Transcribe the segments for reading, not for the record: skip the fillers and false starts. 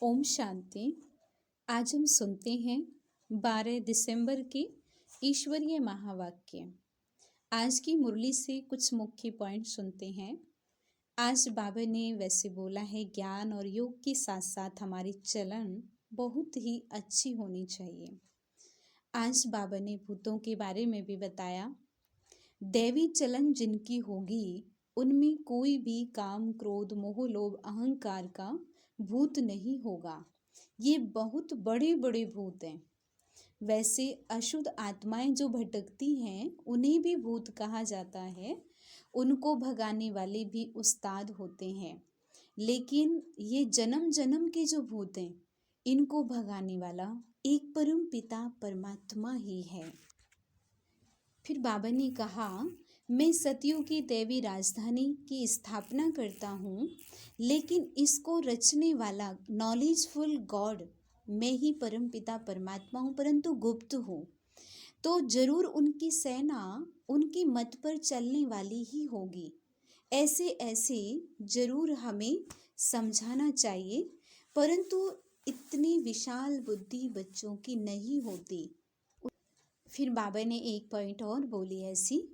ओम शांति। आज हम सुनते हैं 12 दिसंबर के ईश्वरीय महावाक्य। आज की मुरली से कुछ मुख्य पॉइंट सुनते हैं। आज बाबा ने वैसे बोला है, ज्ञान और योग के साथ साथ हमारी चलन बहुत ही अच्छी होनी चाहिए। आज बाबा ने भूतों के बारे में भी बताया। दैवी चलन जिनकी होगी उनमें कोई भी काम, क्रोध, मोह, लोभ, अहंकार का भूत नहीं होगा। ये बहुत बड़े बड़े भूत हैं। वैसे अशुद्ध आत्माएं जो भटकती हैं उन्हें भी भूत कहा जाता है। उनको भगाने वाले भी उस्ताद होते हैं, लेकिन ये जन्म जन्म के जो भूत हैं इनको भगाने वाला एक परम पिता परमात्मा ही है। फिर बाबा ने कहा, मैं सतयुग की दैवी राजधानी की स्थापना करता हूँ, लेकिन इसको रचने वाला नॉलेजफुल गॉड मैं ही परम पिता परमात्मा हूँ, परंतु गुप्त हूँ। तो जरूर उनकी सेना उनकी मत पर चलने वाली ही होगी। ऐसे ऐसे जरूर हमें समझाना चाहिए, परंतु इतनी विशाल बुद्धि बच्चों की नहीं होती। फिर बाबा ने एक पॉइंट और बोली ऐसी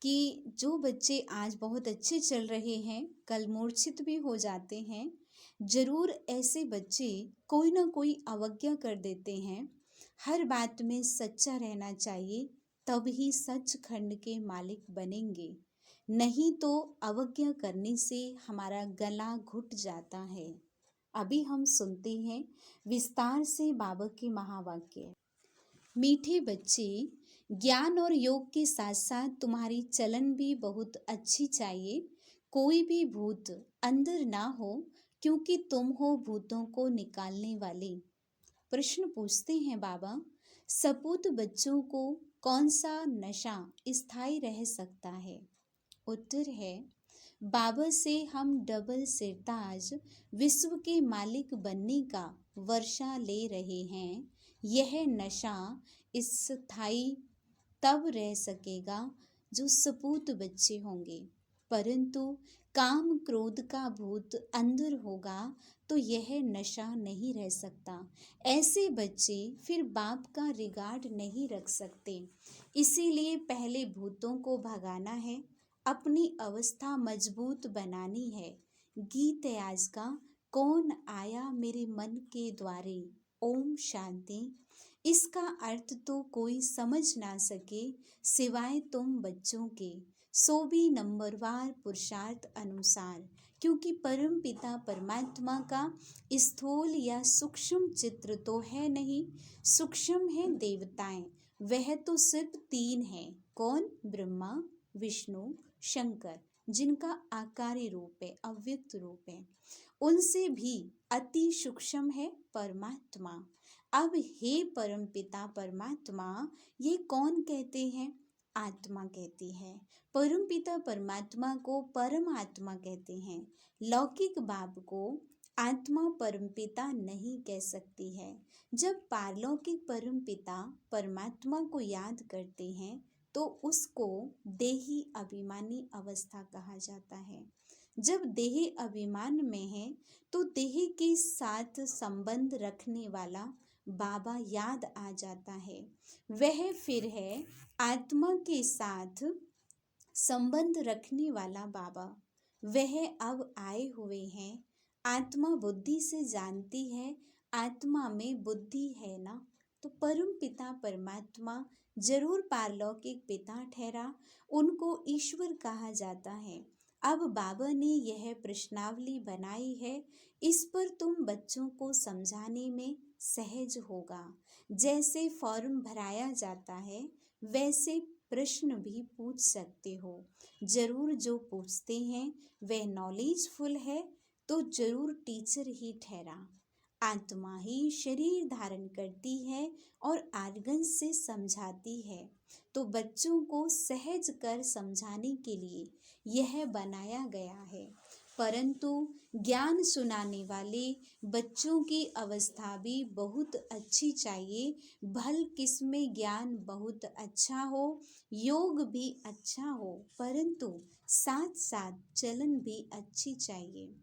कि जो बच्चे आज बहुत अच्छे चल रहे हैं कल मूर्छित भी हो जाते हैं। जरूर ऐसे बच्चे कोई ना कोई अवज्ञा कर देते हैं। हर बात में सच्चा रहना चाहिए, तब ही सचखंड के मालिक बनेंगे। नहीं तो अवज्ञा करने से हमारा गला घुट जाता है। अभी हम सुनते हैं विस्तार से बाबा के महावाक्य। मीठे बच्चे, ज्ञान और योग के साथ साथ तुम्हारी चलन भी बहुत अच्छी चाहिए। कोई भी भूत अंदर ना हो, क्योंकि तुम हो भूतों को निकालने वाले। प्रश्न पूछते हैं बाबा, सपूत बच्चों को कौन सा नशा स्थायी रह सकता है? उत्तर है, बाबा से हम डबल सिरताज विश्व के मालिक बनने का वर्षा ले रहे हैं। यह नशा स्थायी तब रह सकेगा जो सपूत बच्चे होंगे, परंतु काम क्रोध का भूत अंदर होगा तो यह नशा नहीं रह सकता। ऐसे बच्चे फिर बाप का रिगार्ड नहीं रख सकते। इसीलिए पहले भूतों को भगाना है, अपनी अवस्था मजबूत बनानी है। गीत है आज का, कौन आया मेरे मन के द्वारे। ओम शांति। इसका अर्थ तो कोई समझ ना सके सिवाय तुम बच्चों के, सो भी नंबरवार पुरुषार्थ अनुसार, क्योंकि परम पिता परमात्मा का स्थूल या सूक्ष्म चित्र तो है नहीं। सूक्ष्म है देवताएं, वह तो सिर्फ 3 है। कौन? ब्रह्मा, विष्णु, शंकर, जिनका आकारी रूप है, अव्यक्त रूप है। उनसे भी अति सूक्ष्म है परमात्मा। अब हे परम पिता परमात्मा, ये कौन कहते हैं? आत्मा कहती है। परम पिता परमात्मा को परम आत्मा कहते हैं। लौकिक बाप को आत्मा परम पिता नहीं कह सकती है। जब पारलौकिक परम पिता परमात्मा को याद करते हैं तो उसको देही अभिमानी अवस्था कहा जाता है। जब देह अभिमान में है तो देह के साथ संबंध रखने वाला बाबा याद आ जाता है। वह फिर है आत्मा के साथ संबंध रखने वाला बाबा। वह अब आए हुए हैं। आत्मा बुद्धि से जानती है, आत्मा में बुद्धि है ना। तो परम पिता परमात्मा जरूर पारलौकिक पिता ठहरा, उनको ईश्वर कहा जाता है। अब बाबा ने यह प्रश्नावली बनाई है, इस पर तुम बच्चों को समझाने में सहज होगा। जैसे फॉर्म भराया जाता है वैसे प्रश्न भी पूछ सकते हो। जरूर जो पूछते हैं वह नॉलेजफुल है तो जरूर टीचर ही ठहरा। आत्मा ही शरीर धारण करती है और आर्गन से समझाती है, तो बच्चों को सहज कर समझाने के लिए यह बनाया गया है। परंतु ज्ञान सुनाने वाले बच्चों की अवस्था भी बहुत अच्छी चाहिए। भल किसमें ज्ञान बहुत अच्छा हो, योग भी अच्छा हो, परंतु साथ साथ चलन भी अच्छी चाहिए।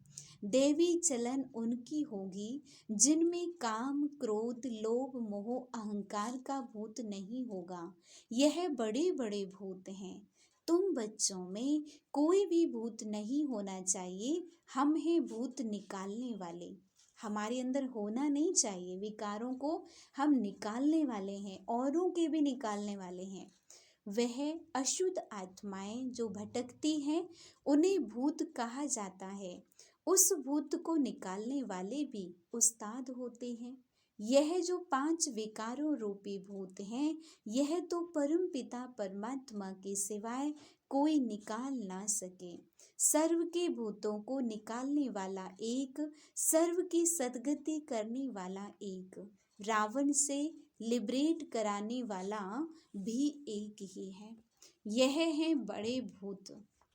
देवी चलन उनकी होगी जिनमें काम, क्रोध, लोभ, मोह, अहंकार का भूत नहीं होगा। यह बड़े बड़े भूत हैं। तुम बच्चों में कोई भी भूत नहीं होना चाहिए। हम हैं भूत निकालने वाले। हमारे अंदर होना नहीं चाहिए। विकारों को हम निकालने वाले हैं, औरों के भी निकालने वाले हैं। वह अशुद्ध आत्माएं जो भटकती हैं, उन्हें भूत कहा जाता है। उस भूत को निकालने वाले भी उस्ताद होते हैं। यह जो 5 विकारों रूपी भूत हैं, यह तो परम पिता परमात्मा के सिवाय कोई निकाल ना सके। सर्व के भूतों को निकालने वाला एक, सर्व की सद्गति करने वाला एक, रावण से लिबरेट कराने वाला भी एक ही है। यह है बड़े भूत।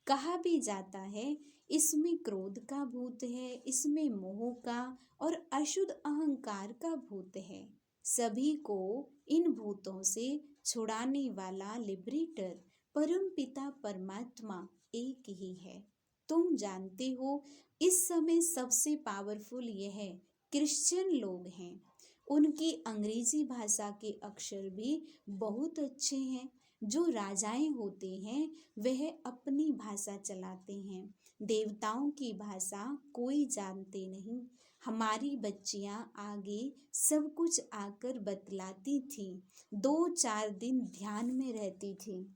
कहा भी जाता है इसमें क्रोध का भूत है, इसमें मोह का और अशुद्ध अहंकार का भूत है। सभी को इन भूतों से छुड़ाने वाला लिबरेटर परम पिता परमात्मा एक ही है। तुम जानते हो इस समय सबसे पावरफुल यह क्रिश्चियन लोग हैं। उनकी अंग्रेजी भाषा के अक्षर भी बहुत अच्छे हैं। जो राजाएं होते हैं वह अपनी भाषा चलाते हैं। देवताओं की भाषा कोई जानते नहीं। हमारी बच्चियां आगे सब कुछ आकर बतलाती थी। 2-4 दिन ध्यान में रहती थी।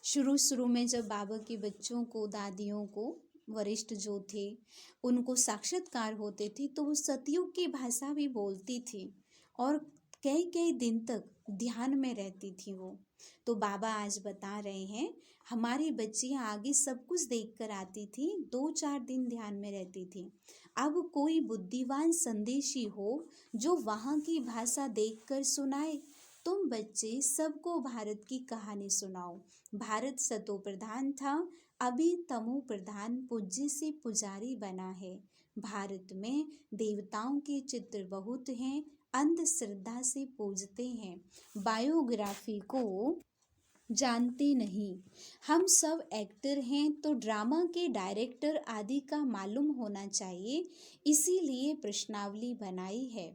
शुरू में जब बाबा के बच्चों को, दादियों को, वरिष्ठ जो थे, उनको साक्षात्कार होते थे तो वो सतयुग की भाषा भी बोलती थी और कई कई दिन तक ध्यान में रहती थी वो। तो बाबा आज बता रहे हैं हमारी बच्चियां आगे सब कुछ देख कर आती थी, 2-4 दिन ध्यान में रहती थी। अब कोई बुद्धिमान संदेशी हो जो वहाँ की भाषा देखकर सुनाए। तुम बच्चे सबको भारत की कहानी सुनाओ। भारत सतो प्रधान था, अभी तमो प्रधान पूज्य से पुजारी बना है। भारत में देवताओं के चित्र बहुत हैं, अंधश्रद्धा से पूजते हैं, बायोग्राफी को जानते नहीं। हम सब एक्टर हैं तो ड्रामा के डायरेक्टर आदि का मालूम होना चाहिए, इसीलिए प्रश्नावली बनाई है।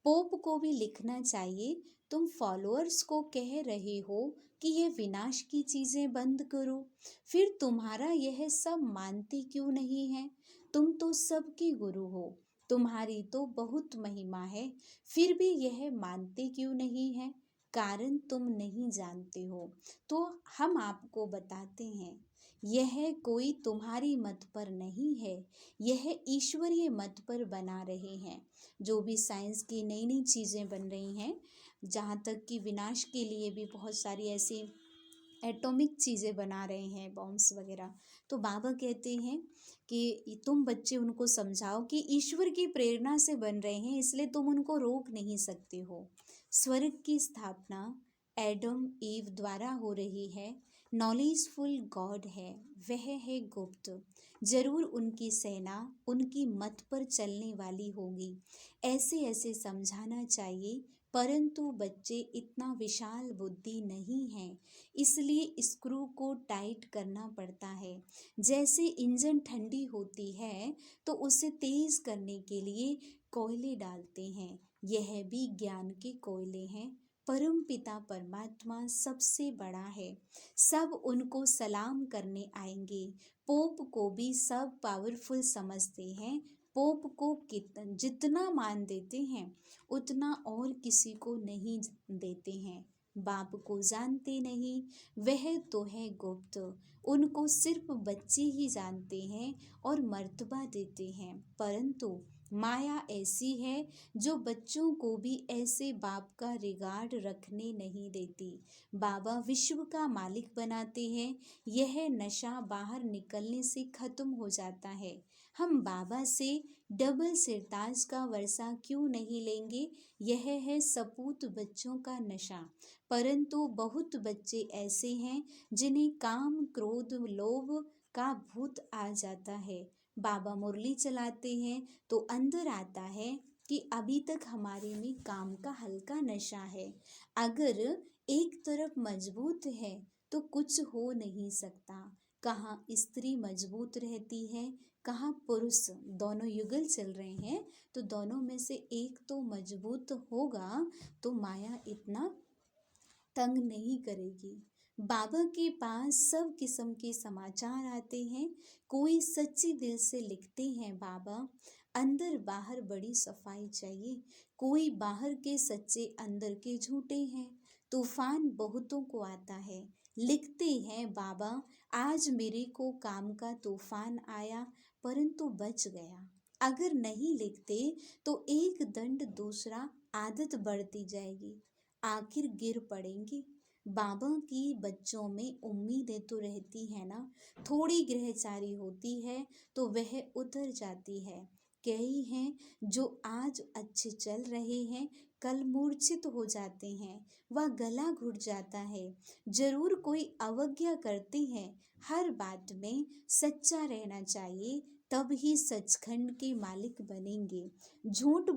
पोप को भी लिखना चाहिए। तुम फॉलोअर्स को कह रहे हो कि ये विनाश की चीजें बंद करो, फिर तुम्हारा यह सब मानते क्यों नहीं है? तुम तो सबके गुरु हो, तुम्हारी तो बहुत महिमा है, फिर भी यह मानते क्यों नहीं है? कारण तुम नहीं जानते हो। तो हम आपको बताते हैं, यह कोई तुम्हारी मत पर नहीं है, यह ईश्वरीय मत पर बना रहे हैं। जो भी साइंस की नई नई चीज़ें बन रही हैं, जहाँ तक कि विनाश के लिए भी बहुत सारी ऐसी एटॉमिक चीज़ें बना रहे हैं, बॉम्ब्स वगैरह। तो बाबा कहते हैं कि तुम बच्चे उनको समझाओ कि ईश्वर की प्रेरणा से बन रहे हैं, इसलिए तुम उनको रोक नहीं सकते हो। स्वर्ग की स्थापना एडम ईव द्वारा हो रही है। नॉलेजफुल गॉड है, वह है गुप्त। जरूर उनकी सेना उनकी मत पर चलने वाली होगी। ऐसे ऐसे समझाना चाहिए, परंतु बच्चे इतना विशाल बुद्धि नहीं है, इसलिए स्क्रू को टाइट करना पड़ता है। जैसे इंजन ठंडी होती है तो उसे तेज करने के लिए कोयले डालते हैं, यह भी ज्ञान के कोयले हैं। परम पिता परमात्मा सबसे बड़ा है, सब उनको सलाम करने आएंगे। पोप को भी सब पावरफुल समझते हैं। पोप को जितना मान देते हैं उतना और किसी को नहीं देते हैं। बाप को जानते नहीं, वह तो है गुप्त, उनको सिर्फ बच्चे ही जानते हैं और मर्तबा देते हैं। परंतु माया ऐसी है जो बच्चों को भी ऐसे बाप का रिगार्ड रखने नहीं देती। बाबा विश्व का मालिक बनाते हैं, यह नशा बाहर निकलने से खत्म हो जाता है। हम बाबा से डबल सिरताज का वर्षा क्यों नहीं लेंगे? यह है सपूत बच्चों का नशा। परंतु बहुत बच्चे ऐसे हैं जिन्हें काम, क्रोध, लोभ का भूत आ जाता है। बाबा मुरली चलाते हैं तो अंदर आता है कि अभी तक हमारे में काम का हल्का नशा है। अगर एक तरफ मजबूत है तो कुछ हो नहीं सकता। कहाँ स्त्री मजबूत रहती है, कहाँ पुरुष दोनों युगल चल रहे हैं तो दोनों में से एक तो मजबूत होगा तो माया इतना तंग नहीं करेगी। बाबा के पास सब किस्म के समाचार आते हैं। कोई सच्ची दिल से लिखते हैं, बाबा अंदर बाहर बड़ी सफाई चाहिए। कोई बाहर के सच्चे अंदर के झूठे हैं। तूफान बहुतों को आता है, लिखते हैं, बाबा आज मेरे को काम का तूफान आया परंतु बच गया। अगर नहीं लिखते तो एक दंड दूसरा आदत बढ़ती जाएगी, आखिर गिर पड़ेंगे। बाबा की बच्चों में उम्मीदें तो रहती है ना, थोड़ी ग्रहचारी होती है तो वह उतर जाती है। कई हैं जो आज अच्छे चल रहे हैं कल मूर्छित हो जाते हैं, वह गला घुट जाता है। जरूर कोई अवज्ञा करते हैं। हर बात में सच्चा रहना चाहिए, तब ही सचखंड के मालिक बनेंगे। झूठ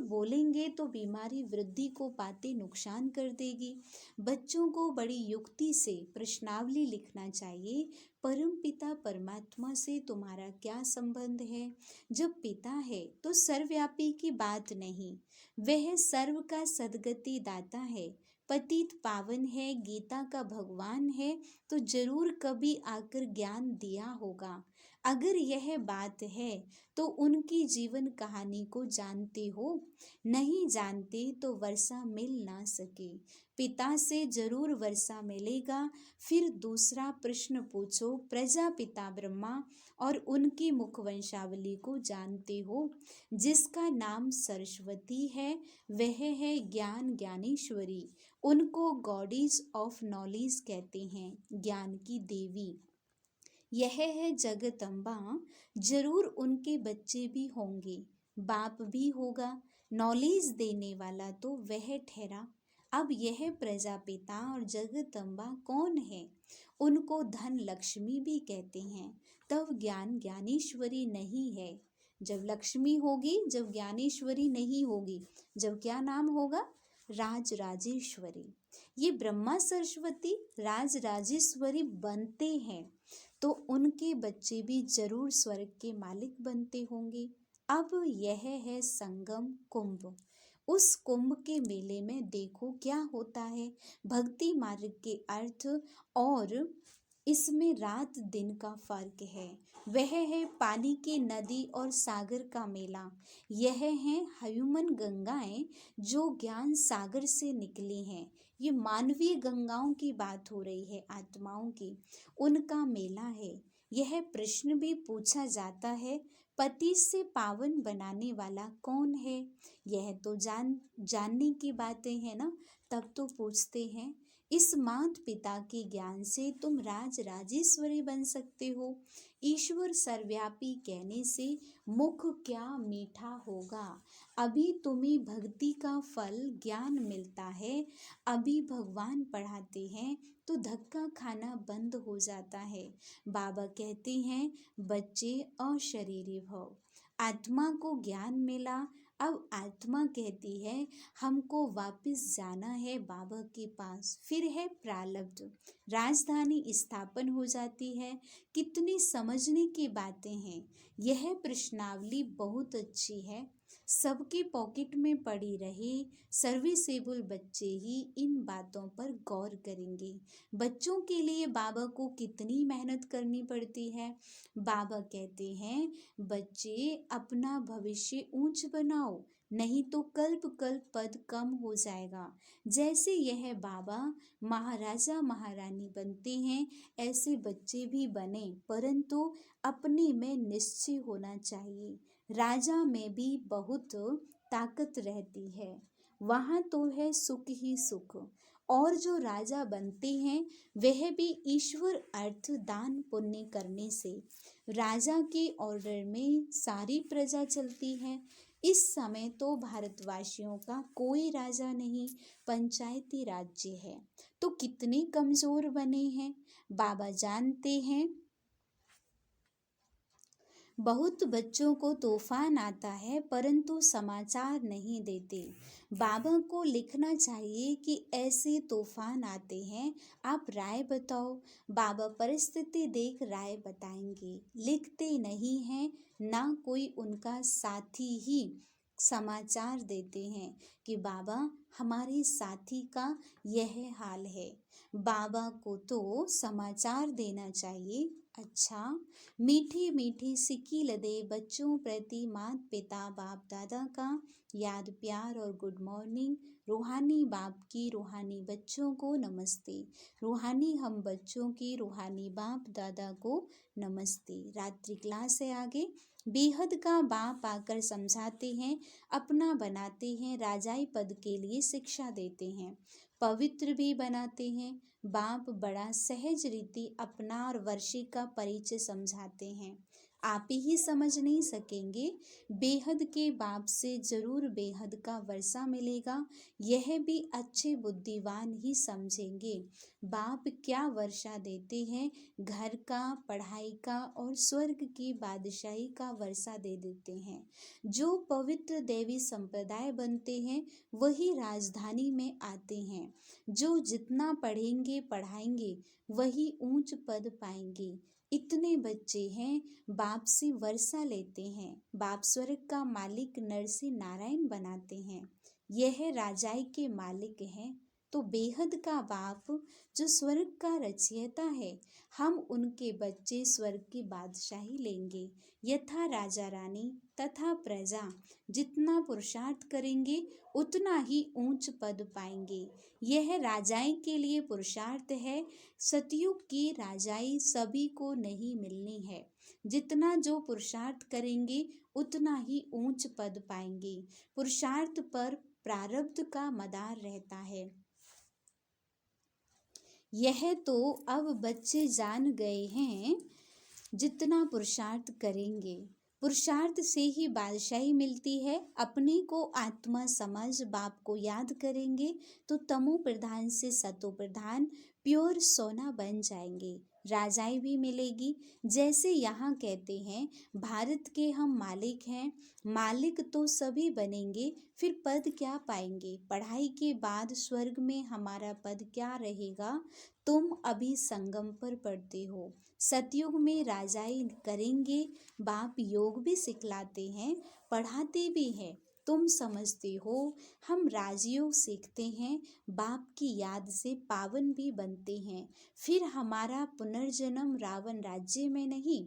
बोलेंगे तो बीमारी वृद्धि को पाते नुकसान कर देगी। बच्चों को बड़ी युक्ति से प्रश्नावली लिखना चाहिए। परम पिता परमात्मा से तुम्हारा क्या संबंध है? जब पिता है तो सर्वव्यापी की बात नहीं, वह सर्व का सद्गति दाता है। पतित पावन है, गीता का भगवान है, तो जरूर कभी आकर ज्ञान दिया होगा। अगर यह बात है तो उनकी जीवन कहानी को जानते हो? नहीं जानते तो वर्षा मिल ना सके। पिता से जरूर वर्षा मिलेगा। फिर दूसरा प्रश्न पूछो, प्रजापिता ब्रह्मा और उनकी मुख वंशावली को जानते हो? जिसका नाम सरस्वती है वह है ज्ञान ज्ञानेश्वरी। उनको गॉडेस ऑफ नॉलेज कहते हैं, ज्ञान की देवी। यह है जगदम्बा। जरूर उनके बच्चे भी होंगे, बाप भी होगा। नॉलेज देने वाला तो वह ठहरा। अब यह प्रजापिता और जगदम्बा कौन है? उनको धन लक्ष्मी भी कहते हैं। तब ज्ञान ज्ञानेश्वरी नहीं है। जब लक्ष्मी होगी, जब ज्ञानेश्वरी नहीं होगी, जब क्या नाम होगा? राज राजेश्वरी। ये ब्रह्मा सरस्वती राज राजेश्वरी बनते हैं तो उनके बच्चे भी जरूर स्वर्ग के मालिक बनते होंगे। अब यह है संगम कुंभ। उस कुंभ के मेले में देखो क्या होता है। भक्ति मार्ग के अर्थ और इसमें रात दिन का फर्क है। वह है पानी की नदी और सागर का मेला। यह है ह्यूमन गंगाएं जो ज्ञान सागर से निकली हैं। ये मानवीय गंगाओं की बात हो रही है, आत्माओं की, उनका मेला है। यह प्रश्न भी पूछा जाता है, पति से पावन बनाने वाला कौन है? यह तो जानने की बातें हैं ना, तब तो पूछते हैं। इस मात पिता के ज्ञान से तुम राज राजेश्वरी बन सकते हो। ईश्वर सर्वव्यापी कहने से मुख क्या मीठा होगा। अभी तुम्हें भक्ति का फल ज्ञान मिलता है, अभी भगवान पढ़ाते हैं तो धक्का खाना बंद हो जाता है। बाबा कहते हैं, बच्चे अशरीरी भव। आत्मा को ज्ञान मिला। अब आत्मा कहती है हमको वापस जाना है बाबा के पास। फिर है प्रारब्ध, राजधानी स्थापन हो जाती है। कितनी समझने की बातें हैं। यह प्रश्नावली बहुत अच्छी है, सबके पॉकेट में पड़ी रहे। सर्विसेबल बच्चे ही इन बातों पर गौर करेंगे। बच्चों के लिए बाबा को कितनी मेहनत करनी पड़ती है। बाबा कहते हैं, बच्चे अपना भविष्य ऊंच बनाओ, नहीं तो कल्प कल्प पद कम हो जाएगा। जैसे यह बाबा महाराजा महारानी बनते हैं, ऐसे बच्चे भी बने, परंतु अपने में निश्चय होना चाहिए। राजा में भी बहुत ताकत रहती है, वहाँ तो है सुख ही सुख। और जो राजा बनते हैं वह भी ईश्वर अर्थ दान पुण्य करने से। राजा के ऑर्डर में सारी प्रजा चलती है। इस समय तो भारतवासियों का कोई राजा नहीं, पंचायती राज्य है। तो कितने कमजोर बने हैं। बाबा जानते हैं बहुत बच्चों को तूफान आता है परंतु समाचार नहीं देते। बाबा को लिखना चाहिए कि ऐसे तूफान आते हैं, आप राय बताओ। बाबा परिस्थिति देख राय बताएंगे। लिखते नहीं हैं, ना कोई उनका साथी ही समाचार देते हैं कि बाबा हमारे साथी का यह हाल है। बाबा को तो समाचार देना चाहिए। अच्छा, मीठी मीठी सिक्की लदे बच्चों प्रति माता पिता बाप दादा का याद प्यार और गुड मॉर्निंग। रूहानी बाप की रूहानी बच्चों को नमस्ते। रूहानी हम बच्चों की रूहानी बाप दादा को नमस्ते। रात्रि क्लास से आगे बेहद का बाप आकर समझाते हैं, अपना बनाते हैं, राजाई पद के लिए शिक्षा देते हैं, पवित्र भी बनाते हैं। बाप बड़ा सहज रीति अपना और वर्षी का परिचय समझाते हैं। आप ही समझ नहीं सकेंगे, बेहद के बाप से जरूर बेहद का वर्षा मिलेगा, यह भी अच्छे बुद्धिवान ही समझेंगे। बाप क्या वर्षा देते हैं, घर का, पढ़ाई का और स्वर्ग की बादशाही का वर्षा दे देते हैं। जो पवित्र देवी संप्रदाय बनते हैं वही राजधानी में आते हैं। जो जितना पढ़ेंगे पढ़ाएंगे वही ऊंच पद पाएंगे। इतने बच्चे हैं, बाप से वर्षा लेते हैं। बाप स्वर्ग का मालिक नर से नारायण बनाते हैं, यह राजाई के मालिक हैं। तो बेहद का बाप जो स्वर्ग का रचयिता है, हम उनके बच्चे स्वर्ग की बादशाही लेंगे। यथा राजा रानी तथा प्रजा जितना पुरुषार्थ करेंगे उतना ही ऊंच पद पाएंगे। यह राजाई के लिए पुरुषार्थ है। सतयुग की राजाई सभी को नहीं मिलनी है। जितना जो पुरुषार्थ करेंगे उतना ही ऊंच पद पाएंगे। पुरुषार्थ पर प्रारब्ध का मदार रहता है। यह तो अब बच्चे जान गए हैं। जितना पुरुषार्थ करेंगे, पुरुषार्थ से ही बादशाही मिलती है। अपने को आत्मा समझ बाप को याद करेंगे तो तमो प्रधान से सतो प्रधान प्योर सोना बन जाएंगे। राजाई भी मिलेगी। जैसे यहाँ कहते हैं भारत के हम मालिक हैं, मालिक तो सभी बनेंगे, फिर पद क्या पाएंगे? पढ़ाई के बाद स्वर्ग में हमारा पद क्या रहेगा? तुम अभी संगम पर पढ़ते हो, सतयुग में राजाई करेंगे। बाप योग भी सिखलाते हैं, पढ़ाते भी हैं। तुम समझते हो, हम राजयोग सीखते हैं, बाप की याद से पावन भी बनते हैं। फिर हमारा पुनर्जन्म रावण राज्य में नहीं,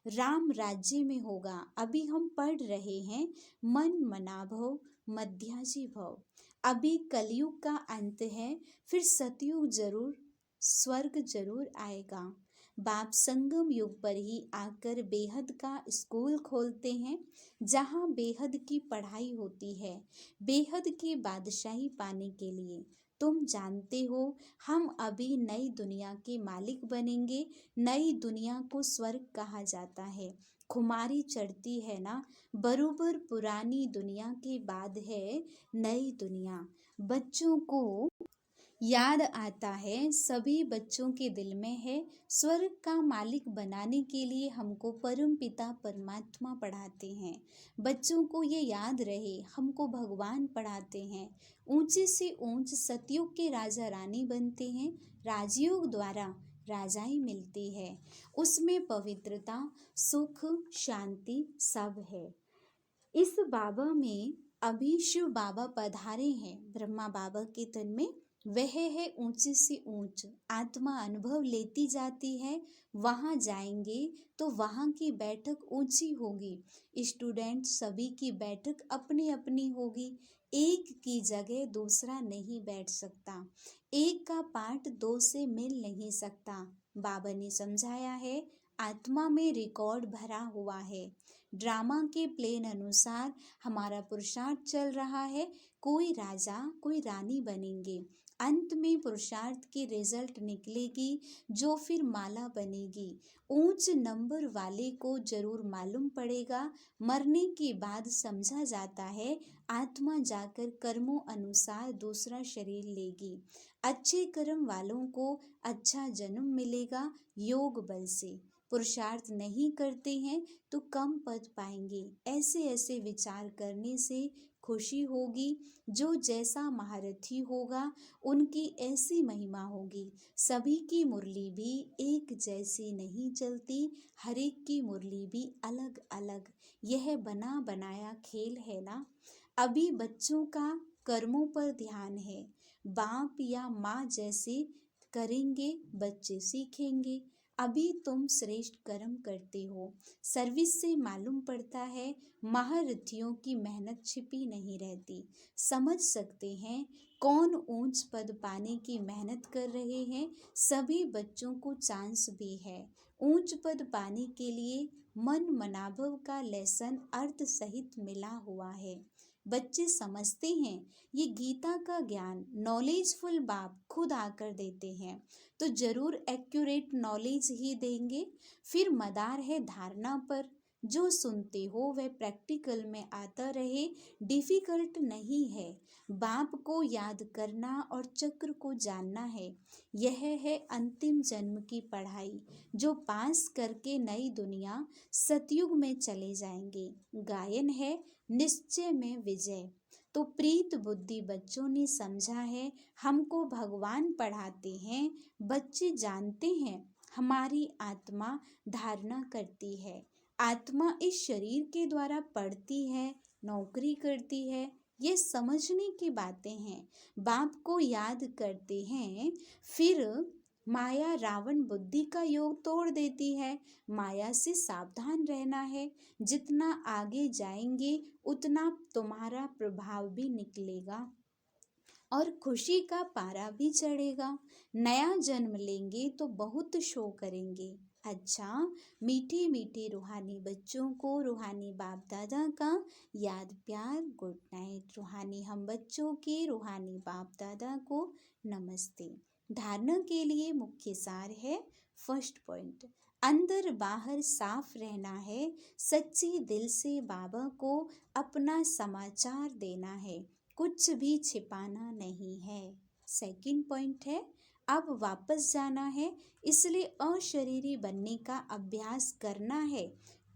राम राज्य में होगा। अभी हम पढ़ रहे हैं मन मनाभव मध्याजी भव। अभी कलयुग का अंत है, फिर सतयुग जरूर, स्वर्ग जरूर आएगा। बाप संगम युग पर ही आकर बेहद का स्कूल खोलते हैं, जहाँ बेहद की पढ़ाई होती है, बेहद की बादशाही पाने के लिए। तुम जानते हो, हम अभी नई दुनिया के मालिक बनेंगे। नई दुनिया को स्वर्ग कहा जाता है। खुमारी चढ़ती है ना, बरोबर पुरानी दुनिया के बाद है नई दुनिया। बच्चों को याद आता है, सभी बच्चों के दिल में है। स्वर्ग का मालिक बनाने के लिए हमको परम पिता परमात्मा पढ़ाते हैं। बच्चों को ये याद रहे, हमको भगवान पढ़ाते हैं। ऊंचे से ऊंच सतयुग के राजा रानी बनते हैं। राजयोग द्वारा राजाई मिलती है, उसमें पवित्रता, सुख, शांति सब है। इस बाबा में अभी शिव बाबा पधारे हैं ब्रह्मा बाबा के तन में। वह है ऊंचे से ऊंच, आत्मा अनुभव लेती जाती है। वहाँ जाएंगे तो वहाँ की बैठक ऊंची होगी। स्टूडेंट सभी की बैठक अपनी अपनी होगी। एक की जगह दूसरा नहीं बैठ सकता, एक का पाठ दो से मिल नहीं सकता। बाबा ने समझाया है, आत्मा में रिकॉर्ड भरा हुआ है। ड्रामा के प्लेन अनुसार हमारा पुरुषार्थ चल रहा है। कोई राजा कोई रानी बनेंगे। अंत में पुरुषार्थ की रिजल्ट निकलेगी, जो फिर माला बनेगी। ऊंच नंबर वाले को जरूर मालूम पड़ेगा। मरने के बाद समझा जाता है, आत्मा जाकर कर्मों अनुसार दूसरा शरीर लेगी। अच्छे कर्म वालों को अच्छा जन्म मिलेगा योग बल से। पुरुषार्थ नहीं करते हैं तो कम पद पाएंगे। ऐसे ऐसे विचार करने से खुशी होगी। जो जैसा महारथी होगा उनकी ऐसी महिमा होगी। सभी की मुरली भी एक जैसी नहीं चलती, हर एक की मुरली भी अलग अलग। यह बना बनाया खेल है ना। अभी बच्चों का कर्मों पर ध्यान है। बाप या माँ जैसे करेंगे बच्चे सीखेंगे। अभी तुम श्रेष्ठ कर्म करते हो। सर्विस से मालूम पड़ता है महारथियों की मेहनत छिपी नहीं रहती। समझ सकते हैं कौन ऊंच पद पाने की मेहनत कर रहे हैं। सभी बच्चों को चांस भी है। ऊंच पद पाने के लिए मन मनाभव का लेसन अर्थ सहित मिला हुआ है। बच्चे समझते हैं ये गीता का ज्ञान नॉलेजफुल बाप खुद आकर देते हैं तो जरूर एक्यूरेट नॉलेज ही देंगे। फिर मदार है धारणा पर। जो सुनते हो वह प्रैक्टिकल में आता रहे। डिफिकल्ट नहीं है। बाप को याद करना और चक्र को जानना है। यह है अंतिम जन्म की पढ़ाई जो पास करके नई दुनिया सतयुग में चले जाएंगे। गायन है निश्चय में विजय। तो प्रीत बुद्धि बच्चों ने समझा है हमको भगवान पढ़ाते हैं। बच्चे जानते हैं हमारी आत्मा धारणा करती है। आत्मा इस शरीर के द्वारा पढ़ती है, नौकरी करती है। ये समझने की बातें हैं। बाप को याद करते हैं। फिर माया रावण बुद्धि का योग तोड़ देती है। माया से सावधान रहना है। जितना आगे जाएंगे उतना तुम्हारा प्रभाव भी निकलेगा और खुशी का पारा भी चढ़ेगा। नया जन्म लेंगे तो बहुत शो करेंगे। अच्छा, मीठी मीठी रूहानी बच्चों को रूहानी बाप दादा का याद प्यार गुड नाइट। रूहानी हम बच्चों के रूहानी बाप दादा को नमस्ते। धारणा के लिए मुख्य सार है फर्स्ट पॉइंट, अंदर बाहर साफ रहना है। सच्ची दिल से बाबा को अपना समाचार देना है। कुछ भी छिपाना नहीं है। सेकंड पॉइंट है अब वापस जाना है इसलिए अशरीरी बनने का अभ्यास करना है,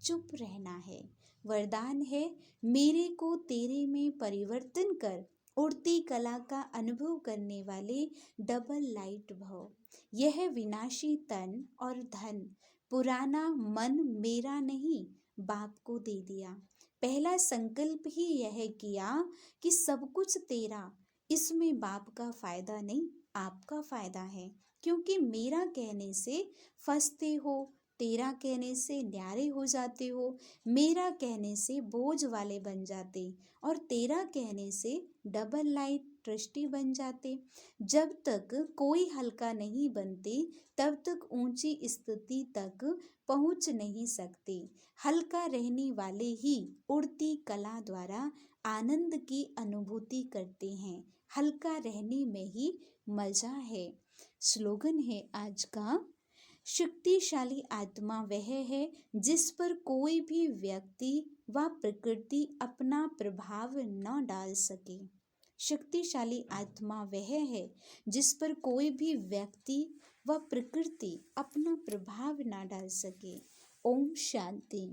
चुप रहना है। वरदान है मेरे को तेरे में परिवर्तन कर। उड़ती कला का अनुभव करने वाले डबल लाइट भव। यह विनाशी तन और धन पुराना मन मेरा नहीं बाप को दे दिया। पहला संकल्प ही यह किया कि सब कुछ तेरा। इसमें बाप का फायदा नहीं आपका फायदा है। क्योंकि मेरा कहने से फंसते हो, तेरा कहने से न्यारे हो जाते हो, मेरा कहने से बोझ वाले बन जाते और तेरा कहने से डबल लाइट ट्रस्टी बन जाते। जब तक कोई हल्का नहीं बनते तब तक ऊंची स्थिति तक पहुंच नहीं सकते। हल्का रहने वाले ही उड़ती कला द्वारा आनंद की अनुभूति करते हैं। हल्का रहने में ही मजा है। स्लोगन है आज का, शक्तिशाली आत्मा वह है जिस पर कोई भी व्यक्ति व प्रकृति अपना प्रभाव न डाल सके। शक्तिशाली आत्मा वह है जिस पर कोई भी व्यक्ति व प्रकृति अपना प्रभाव न डाल सके। ओम शांति।